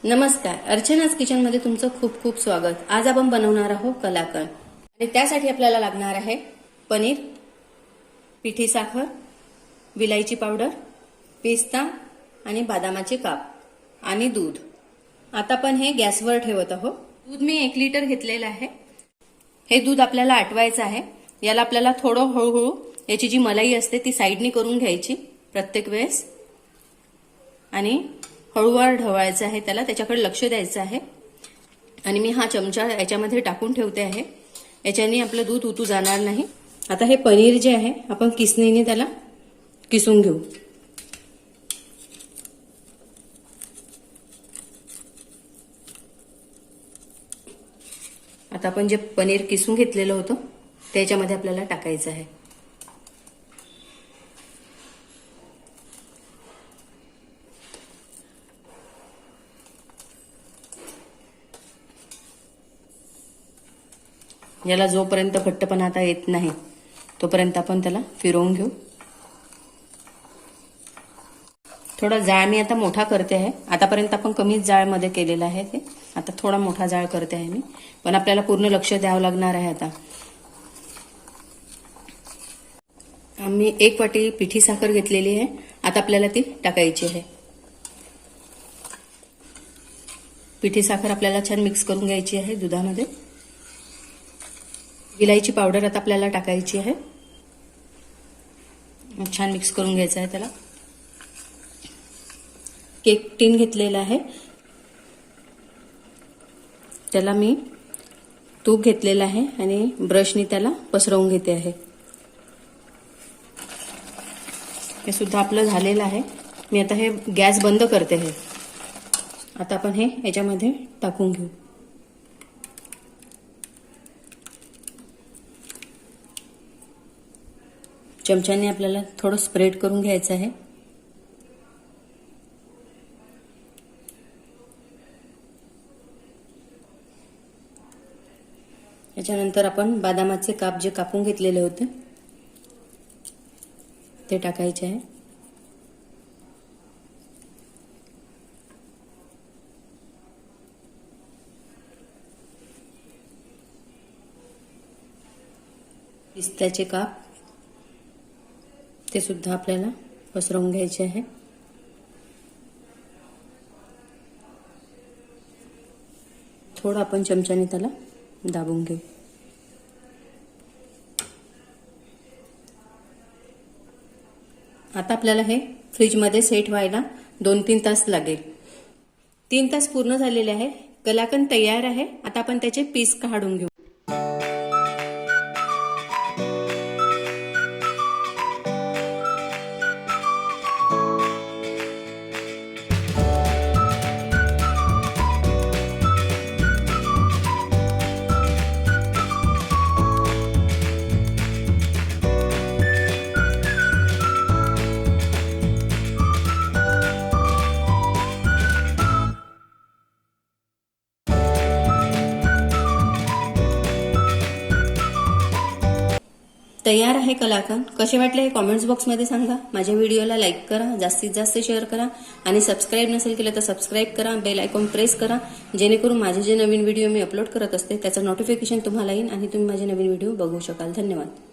नमस्कार, अर्चनाज किचन मध्ये तुमचं खूप खूप स्वागत। आज आपण बनवणार आहोत कलाकंद आणि त्यासाठी आपल्याला लागणार आहे पनीर, पिठी साखर, विलायची पावडर, पिस्ता आणि बदामाचे काप आणि दूध। आता आपण हे गॅसवर ठेवत आहोत। दूध मी 1 लिटर घेतलेलं आहे। हे दूध आपल्याला आटवायचं आहे। याला आपल्याला थोडं हळूहळू याची जी मलाई असते ती साइडनी करून घ्यायची प्रत्येक वेळेस आणि हळूवार ढवळायचं आहे त्याला, त्याच्याकडे लक्ष द्यायचं आहे। आणि मी हा चमचा याच्यामध्ये टाकून ठेवते आहे, याच्याने आपलं दूध उतू जाणार नाही। आता हे पनीर जे आहे आपण किसणीने त्याला किसून घेऊ। आता आपण जे पनीर किसून घेतलेलं होतं त्याच्यामध्ये आपल्याला टाकायचं आहे। याला जोपर्यंत घट्टपणा आता येत नाही तोपर्यंत आपण त्याला फिरवून घेऊ। थोडा जाळ मी आता मोठा करते आहे। आतापर्यंत आपण कमीच जाळमध्ये केलेला आहे ते, आता थोडा मोठा जाळ करते आहे मी, पण आपल्याला पूर्ण लक्ष द्यावं लागणार आहे। आता आम्ही 1 वाटी पिठी साखर घेतलेली आहे, आता आपल्याला ती टाकायची आहे। पिठी साखर आपल्याला छान मिक्स करून घ्यायची आहे दुधामध्ये। विलायची पावडर आता आपल्याला टाकायची आहे, छान मिक्स करून घ्यायचं आहे त्याला। केक टिन घेतलेला आहे, त्याला मी तूप घेतलेलं आहे आणि ब्रशनी त्याला पसरवून घेते आहे। हे सुद्धा आपलं झालेलं आहे। मी आता हे गॅस बंद करते आहे। आता आपण हे याच्यामध्ये टाकून घेऊ। चमच्याने आपल्याला थोडं स्प्रेड करून घ्यायचं आहे। याच्यानंतर आपण बदामाचे काप जे कापून घेतलेले होते ते टाकायचे आहे। पिस्त्याचे काप ते सुद्धा आपल्याला पसरवून घ्यायचे आहे। थोडं आपण चमच्याने त्याला दाबून घेऊ। आता आपल्याला हे फ्रीज मध्ये सेट व्हायला 2-3 तास लागेल। 3 तास पूर्ण झालेले आहे। कलाकंद तयार आहे। आता आपण त्याचे पीस काढून घेऊ। तयार आहे कलाकंद। कसे वाटले हे कमेंट्स बॉक्समध्ये सांगा। माझ्या व्हिडिओला लाईक करा, जास्तीत जास्त शेअर करा आणि सबस्क्राईब नसेल केलं तर सबस्क्राईब करा, बेल आयकॉन प्रेस करा, जेणेकरून माझे जे नवीन व्हिडिओ मी अपलोड करत असते त्याचं नोटिफिकेशन तुम्हाला येईल आणि तुम्ही माझे नवीन व्हिडिओ बघू शकाल। धन्यवाद।